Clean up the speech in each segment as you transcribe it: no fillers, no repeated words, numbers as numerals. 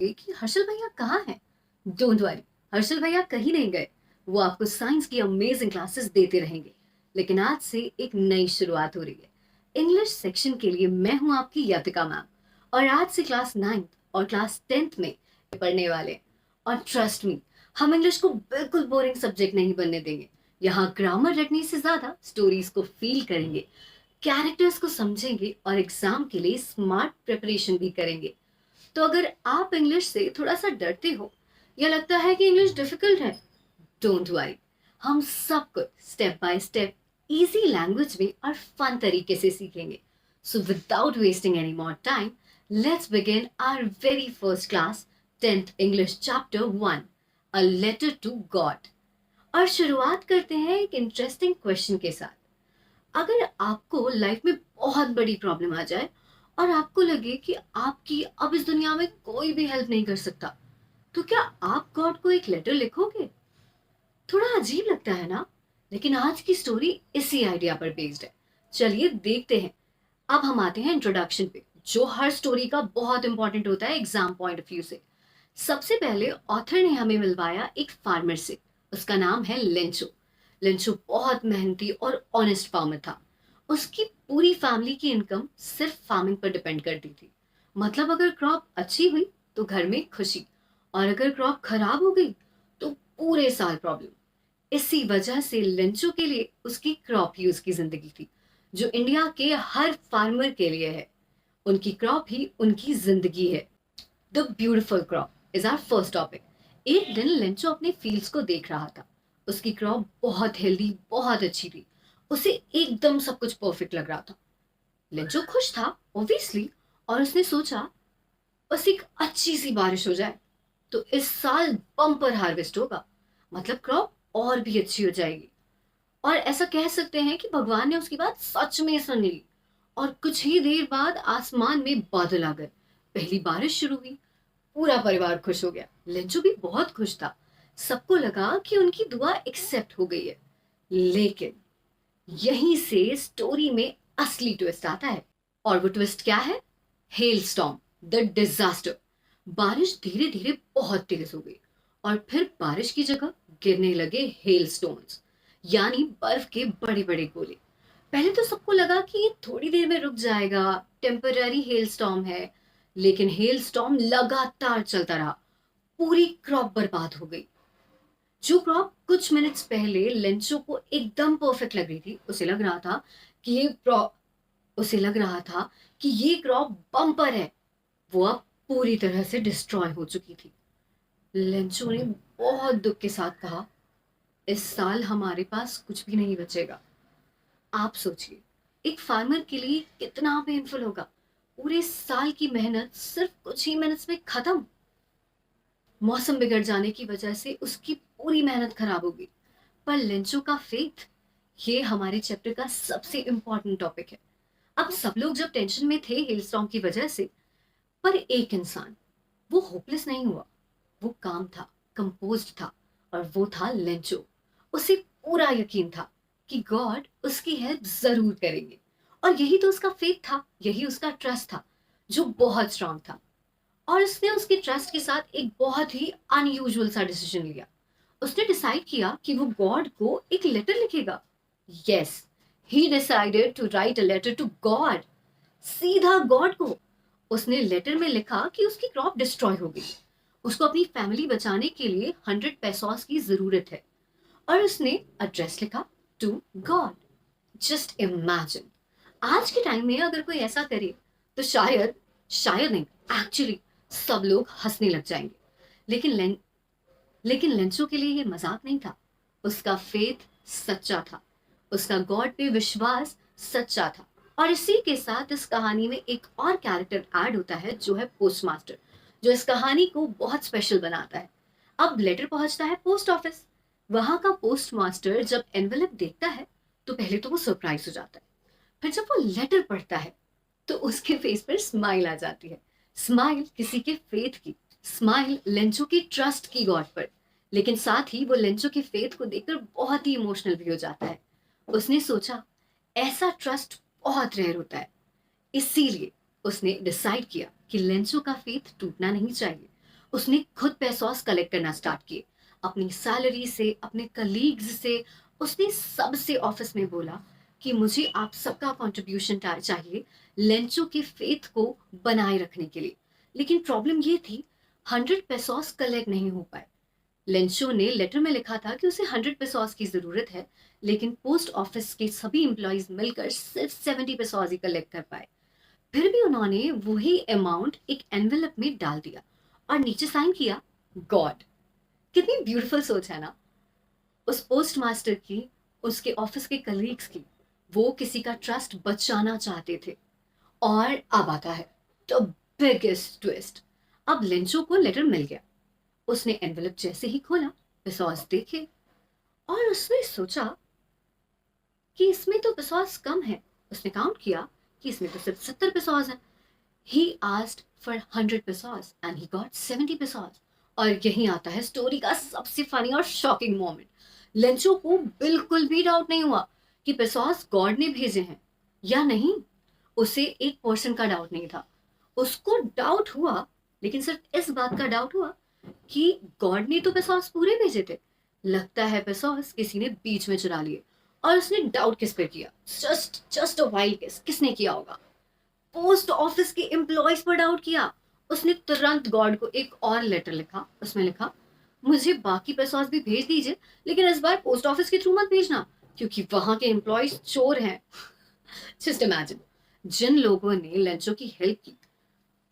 कि हर्षल भैया कहाँ हैं? डोंट वरी, हर्षल भैया कहीं नहीं गए। वो आपको साइंस की अमेजिंग क्लासेस देते रहेंगे। लेकिन आज से एक नई शुरुआत हो रही है। इंग्लिश सेक्शन के लिए मैं हूँ आपकी यातिका मैम। और आज से क्लास 9th और क्लास 10th में पढ़ने वाले हैं। और ट्रस्ट मी, हम इंग्लिश को बिल्कुल बोरिंग सब्जेक्ट नहीं बनने देंगे। यहाँ ग्रामर रटने से ज्यादा स्टोरीज को फील करेंगे, कैरेक्टर्स को समझेंगे और एग्जाम के लिए स्मार्ट प्रिपरेशन भी करेंगे। तो अगर आप इंग्लिश से थोड़ा सा डरते हो या लगता है कि इंग्लिश डिफिकल्ट है, डोंट वरी, हम सब कुछ step by step easy language में और फन तरीके से सीखेंगे। So without wasting any more time, let's begin our very first class, 10th English chapter 1, a letter to God. और शुरुआत करते हैं एक इंटरेस्टिंग क्वेश्चन के साथ। अगर आपको लाइफ में बहुत बड़ी प्रॉब्लम आ जाए और आपको लगे कि आपकी अब इस दुनिया में कोई भी हेल्प नहीं कर सकता, तो क्या आप गॉड को एक लेटर लिखोगे? थोड़ा अजीब लगता है ना? लेकिन आज की स्टोरी इसी आइडिया पर बेस्ड है। चलिए देखते हैं। अब हम आते हैं इंट्रोडक्शन पे, जो हर स्टोरी का बहुत इंपॉर्टेंट होता है एग्जाम पॉइंट ऑफ व्यू से। सबसे पहले ऑथर ने हमें मिलवाया एक फार्मर से। उसका नाम है लेंचो। लेंचो बहुत मेहनती और ऑनेस्ट फार्मर था। उसकी पूरी फैमिली की इनकम सिर्फ फार्मिंग पर डिपेंड करती थी। मतलब अगर क्रॉप अच्छी हुई तो घर में खुशी, और अगर क्रॉप खराब हो गई तो पूरे साल प्रॉब्लम। इसी वजह से लेंचो के लिए उसकी क्रॉप ही उसकी जिंदगी थी, जो इंडिया के हर फार्मर के लिए है। उनकी क्रॉप ही उनकी जिंदगी है। The beautiful crop is our first topic. एक दिन लेंचो अपने फील्ड्स को देख रहा था। उसकी क्रॉप बहुत हेल्दी, बहुत अच्छी थी। उसे एकदम सब कुछ परफेक्ट लग रहा था। लेंचो खुश था ऑब्वियसली, और उसने सोचा बस एक अच्छी सी बारिश हो जाए तो इस साल बम्पर हार्वेस्ट होगा। मतलब क्रॉप और भी अच्छी हो जाएगी। और ऐसा कह सकते हैं कि भगवान ने उसकी बात सच में सुन ली। और कुछ ही देर बाद आसमान में बादल आ गए, पहली बारिश शुरू हुई। पूरा परिवार खुश हो गया, लेंचू भी बहुत खुश था। सबको लगा कि उनकी दुआ एक्सेप्ट हो गई है। लेकिन यहीं से स्टोरी में असली ट्विस्ट आता है। और वो ट्विस्ट क्या है? Hello storm, the disaster. बारिश धीरे धीरे बहुत तेज हो गई, और फिर बारिश की जगह गिरने लगे हेल स्टोन्स, यानी बर्फ के बड़े बड़े गोले। पहले तो सबको लगा कि ये थोड़ी देर में रुक जाएगा, टेम्पररी हेल स्टॉर्म है। लेकिन हेल स्टॉर्म लगातार चलता रहा। पूरी क्रॉप बर्बाद हो गई। जो क्रॉप कुछ मिनट्स पहले लेंचो को एकदम परफेक्ट लग रही थी, कि ये उसे लग रहा था कि ये क्रॉप बम्पर है, वो अब पूरी तरह से डिस्ट्रॉय हो चुकी थी। लेंचो ने बहुत दुख के साथ कहा, इस साल हमारे पास कुछ भी नहीं बचेगा। आप सोचिए, एक फार्मर के लिए कितना पेनफुल होगा। पूरे साल की मेहनत सिर्फ कुछ ही मिनट्स में खत्म। मौसम बिगड़ जाने की वजह से उसकी पूरी मेहनत खराब हो गई। पर लेंचो का फेथ, ये हमारे चैप्टर का सबसे इंपॉर्टेंट टॉपिक है। अब सब लोग जब टेंशन में थे हेलस्टॉर्म की वजह से, पर एक इंसान, वो होपलेस नहीं हुआ। वो काम था, कंपोज्ड था, और वो था लेंचो। उसे पूरा यकीन था कि गॉड उसकी हेल्प जरूर करेंगे। और यही तो उसका फेथ था, यही उसका ट्रस्ट था, जो बहुत स्ट्रांग था। और उसने उसके ट्रस्ट के साथ एक बहुत ही अनयूजुअल सा डिसीजन लिया। उसने डिसाइड किया कि वो गॉड को एक लेटर लिखेगा। Yes, he decided to write a letter to God, सीधा गॉड को। उसने लेटर में लिखा कि उसकी क्रॉप डिस्ट्रॉय हो गई, उसको अपनी फैमिली बचाने के लिए 100 पैसोस की जरूरत है। और उसने एड्रेस लिखा टू गॉड। जस्ट इमेजिन, आज के टाइम में अगर कोई ऐसा करे तो शायद, शायद नहीं, एक्चुअली सब लोग हंसने लग जाएंगे। लेकिन लेकिन लेंचो के लिए ये मजाक नहीं था। उसका फेथ सच्चा था, उसका गॉड पे विश्वास सच्चा था। और इसी के साथ इस कहानी में एक और कैरेक्टर ऐड होता है, जो है पोस्ट मास्टर, जो इस कहानी को बहुत स्पेशल बनाता है। अब लेटर पहुंचता है पोस्ट ऑफिस। वहां का पोस्ट मास्टर जब एनवेलप देखता है तो पहले तो वो सरप्राइज हो जाता है। फिर जब वो लेटर पढ़ता है तो उसके फेस पर स्माइल आ जाती है। स्माइल किसी के फेथ की, स्माइल लेंचो की ट्रस्ट की गॉड पर। लेकिन साथ ही वो लेंचो के फेथ को देखकर बहुत ही इमोशनल भी हो जाता है। उसने सोचा, ऐसा ट्रस्ट बहुत रेयर होता है। इसीलिए उसने डिसाइड किया कि लेंचो का फेथ टूटना नहीं चाहिए। उसने खुद पैसॉस कलेक्ट करना स्टार्ट किए, अपनी सैलरी से, अपने कलीग्स से। उसने सबसे ऑफिस में बोला कि मुझे आप सबका कंट्रीब्यूशन चाहिए लेंचो के फेथ को बनाए रखने के लिए। लेकिन प्रॉब्लम ये थी, 100 पेसोस कलेक्ट नहीं हो पाए। लेंचो ने लेटर में लिखा था कि उसे 100 पेसोस की जरूरत है, लेकिन पोस्ट ऑफिस के सभी एम्प्लॉयज मिलकर सिर्फ 70 पेसोस ही कलेक्ट कर पाए। फिर भी उन्होंने वही अमाउंट एक एनवेलप में डाल दिया और नीचे साइन किया, गॉड। कितनी ब्यूटीफुल सोच है ना, उस पोस्ट मास्टर की, उसके ऑफिस के कलीग्स की। वो किसी का ट्रस्ट बचाना चाहते थे। और अब आता है द बिगेस्ट ट्विस्ट। अब लेंचो को लेटर मिल गया। उसने एनवेलप जैसे ही खोला, पेसोस देखे और उसने सोचा कि इसमें तो पेसोस कम है। उसने काउंट किया कि इसमें तो सिर्फ 70 पेसोस है। He asked for 100 pesos and he got 70 pesos. और यही आता है स्टोरी का सबसे फनी और शॉकिंग मोमेंट। लेंचो को बिल्कुल भी डाउट नहीं हुआ कि पेसोस गॉड ने भेजे हैं या नहीं। उसे 1% का डाउट नहीं था। उसको डाउट हुआ, लेकिन सिर्फ इस बात का डाउट हुआ कि गॉड ने तो पेसोस पूरे भेजे थे, लगता है पेसोस किसी ने बीच में चुरा लिए। और उसने डाउट किस पे किया? जस्ट अ वाइल्ड गेस, किसने किया होगा? पोस्ट ऑफिस के एम्प्लॉयज पर डाउट किया। उसने तुरंत गॉड को एक और लेटर लिखा। उसमें लिखा, मुझे बाकी पेसोस भी भेज दीजिए, लेकिन इस बार पोस्ट ऑफिस के थ्रू मत भेजना, क्योंकि वहां के एम्प्लॉयज चोर हैं। जस्ट इमेजिन, जिन लोगों ने लेंचो की हेल्प की,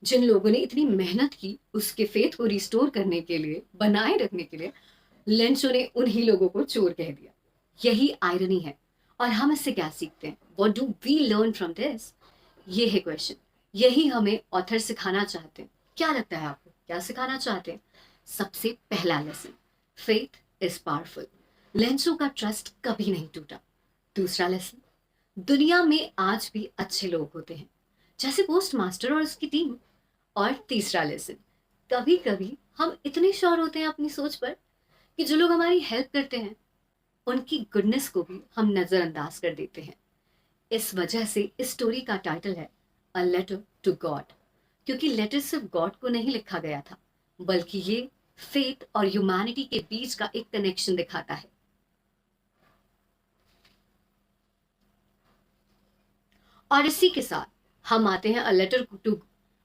जिन लोगों ने इतनी मेहनत की उसके फेथ को रिस्टोर करने के लिए, बनाए रखने के लिए, लेंचो ने उन्हीं लोगों को चोर कह दिया। यही आयरनी है। और हम इससे क्या सीखते हैं? What do we learn from this? ये है क्वेश्चन। यही हमें ऑथर सिखाना चाहते हैं। क्या लगता है आपको, क्या सिखाना चाहते हैं? सबसे पहला lesson, faith is powerful. Lencho का ट्रस्ट कभी नहीं टूटा। दूसरा लेसन, दुनिया में आज भी अच्छे लोग होते हैं, जैसे पोस्ट मास्टर और उसकी टीम। और तीसरा लेसन, कभी कभी हम इतने श्योर होते हैं अपनी सोच पर कि जो लोग हमारी हेल्प करते हैं उनकी गुडनेस को भी हम नजरअंदाज कर देते हैं। इस वजह से इस स्टोरी का टाइटल है अ लेटर टू गॉड, क्योंकि लेटर सिर्फ गॉड को नहीं लिखा गया था, बल्कि ये फेथ और ह्यूमैनिटी के बीच का एक कनेक्शन दिखाता है। और इसी के साथ हम आते हैं अ लेटर टू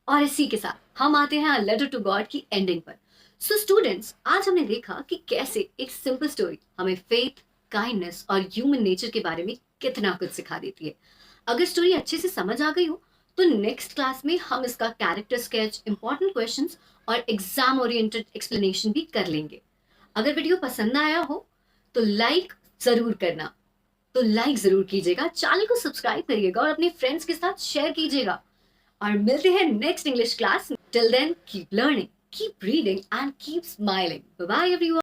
और इसी के साथ हम आते हैं अ लेटर टू गॉड की एंडिंग पर। सो स्टूडेंट्स, आज हमने देखा कि कैसे एक सिंपल स्टोरी हमें फेथ, काइंडनेस और ह्यूमन नेचर के बारे में कितना कुछ सिखा देती है। अगर स्टोरी अच्छे से समझ आ गई हो तो नेक्स्ट क्लास में हम इसका कैरेक्टर स्केच, इंपॉर्टेंट क्वेश्चंस और एग्जाम ओरिएंटेड एक्सप्लेनेशन भी कर लेंगे। अगर वीडियो पसंद आया हो तो लाइक जरूर कीजिएगा, चैनल को सब्सक्राइब करिएगा और अपने फ्रेंड्स के साथ शेयर कीजिएगा। और मिलते हैं नेक्स्ट इंग्लिश क्लास में। Till then keep learning, keep reading and keep smiling. Bye bye everyone.